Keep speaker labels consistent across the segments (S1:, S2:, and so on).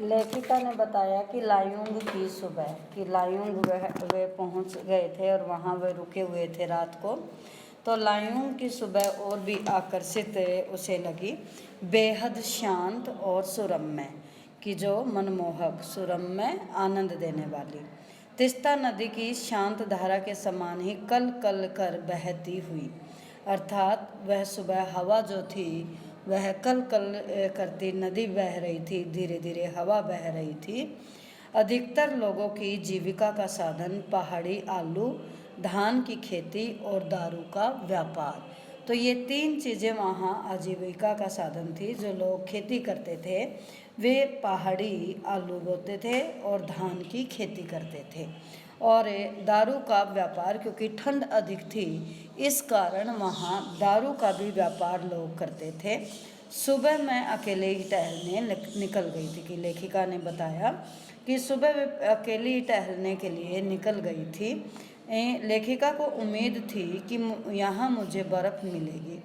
S1: लेखिका ने बताया कि लायुंग की सुबह कि लायुंग वे पहुंच गए थे और वहाँ वे रुके हुए थे रात को। तो लायुंग की सुबह और भी आकर्षित उसे लगी, बेहद शांत और सुरम्य, कि जो मनमोहक, सुरम्य, आनंद देने वाली। तिस्ता नदी की शांत धारा के समान ही कल कल कर बहती हुई, अर्थात वह सुबह हवा जो थी वह कल कल करती नदी बह रही थी, धीरे धीरे हवा बह रही थी। अधिकतर लोगों की जीविका का साधन पहाड़ी आलू, धान की खेती और दारू का व्यापार। तो ये तीन चीज़ें वहाँ आजीविका का साधन थी। जो लोग खेती करते थे वे पहाड़ी आलू बोते थे और धान की खेती करते थे, और दारू का व्यापार, क्योंकि ठंड अधिक थी इस कारण वहाँ दारू का भी व्यापार लोग करते थे। सुबह मैं अकेले ही टहलने निकल गई थी, कि लेखिका ने बताया कि सुबह वे अकेली ही टहलने के लिए निकल गई थी। लेखिका को उम्मीद थी कि यहाँ मुझे बर्फ़ मिलेगी,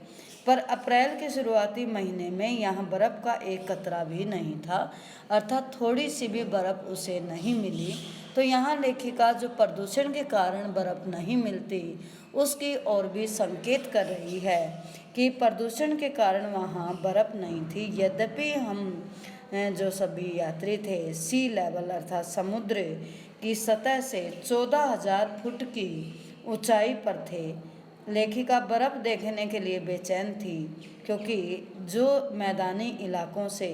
S1: पर अप्रैल के शुरुआती महीने में यहाँ बर्फ़ का एक कतरा भी नहीं था, अर्थात थोड़ी सी भी बर्फ़ उसे नहीं मिली। तो यहाँ लेखिका जो प्रदूषण के कारण बर्फ़ नहीं मिलती उसकी ओर भी संकेत कर रही है कि प्रदूषण के कारण वहाँ बर्फ़ नहीं थी। यद्यपि हम जो सभी यात्री थे सी लेवल अर्थात समुद्र की सतह से 14,000 फुट की ऊंचाई पर थे। लेखिका बर्फ़ देखने के लिए बेचैन थी, क्योंकि जो मैदानी इलाकों से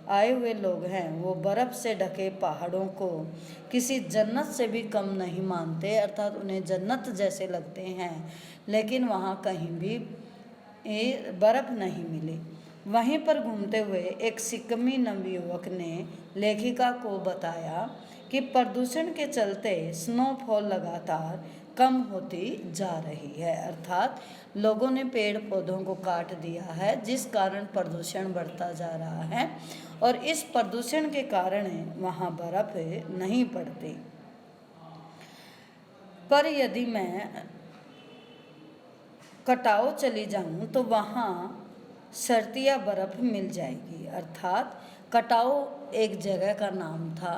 S1: आए हुए लोग हैं वो बर्फ़ से ढके पहाड़ों को किसी जन्नत से भी कम नहीं मानते, अर्थात उन्हें जन्नत जैसे लगते हैं, लेकिन वहाँ कहीं भी बर्फ़ नहीं मिली। वहीं पर घूमते हुए एक सिक्किमी नवयुवक ने लेखिका को बताया कि प्रदूषण के चलते स्नोफॉल लगातार कम होती जा रही है, अर्थात लोगों ने पेड़ पौधों को काट दिया है जिस कारण प्रदूषण बढ़ता जा रहा है, और इस प्रदूषण के कारण वहाँ बर्फ़ नहीं पड़ती। पर यदि मैं कटाव चली जाऊं तो वहाँ सर्तिया बर्फ़ मिल जाएगी, अर्थात कटाव एक जगह का नाम था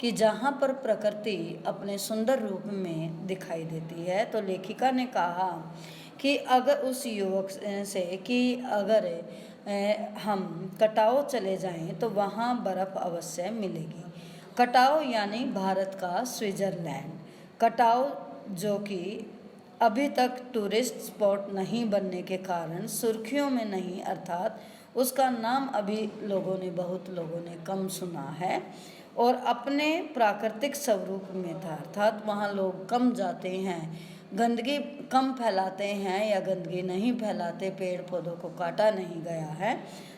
S1: कि जहाँ पर प्रकृति अपने सुंदर रूप में दिखाई देती है। तो लेखिका ने कहा कि अगर उस युवक से कि अगर हम कटाव चले जाएं तो वहाँ बर्फ़ अवश्य मिलेगी। कटाव यानी भारत का स्विट्ज़रलैंड। कटाव जो कि अभी तक टूरिस्ट स्पॉट नहीं बनने के कारण सुर्खियों में नहीं, अर्थात उसका नाम अभी बहुत लोगों ने कम सुना है, और अपने प्राकृतिक स्वरूप में था, अर्थात वहाँ लोग कम जाते हैं, गंदगी कम फैलाते हैं या गंदगी नहीं फैलाते, पेड़ पौधों को काटा नहीं गया है,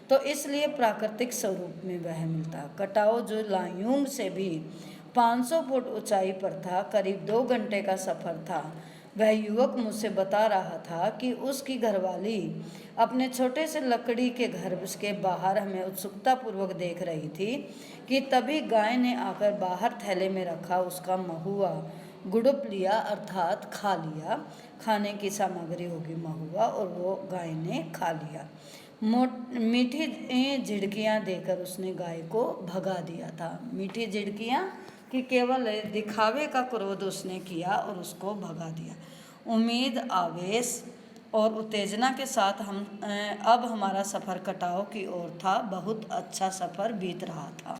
S1: तो इसलिए प्राकृतिक स्वरूप में वह मिलता। कटाव जो लायुंग से भी 500 फुट ऊंचाई पर था, करीब 2 घंटे का सफ़र था। वह युवक मुझसे बता रहा था कि उसकी घरवाली अपने छोटे से लकड़ी के घर के बाहर हमें उत्सुकतापूर्वक देख रही थी कि तभी गाय ने आकर बाहर थैले में रखा उसका महुआ गुड़ुप लिया, अर्थात खा लिया। खाने की सामग्री होगी महुआ, और वो गाय ने खा लिया। मीठी झिड़कियाँ देकर उसने गाय को भगा दिया था। मीठी झिड़कियाँ कि केवल दिखावे का क्रोध उसने किया और उसको भगा दिया। उम्मीद, आवेश और उत्तेजना के साथ अब हमारा सफ़र कटाव की ओर था। बहुत अच्छा सफ़र बीत रहा था।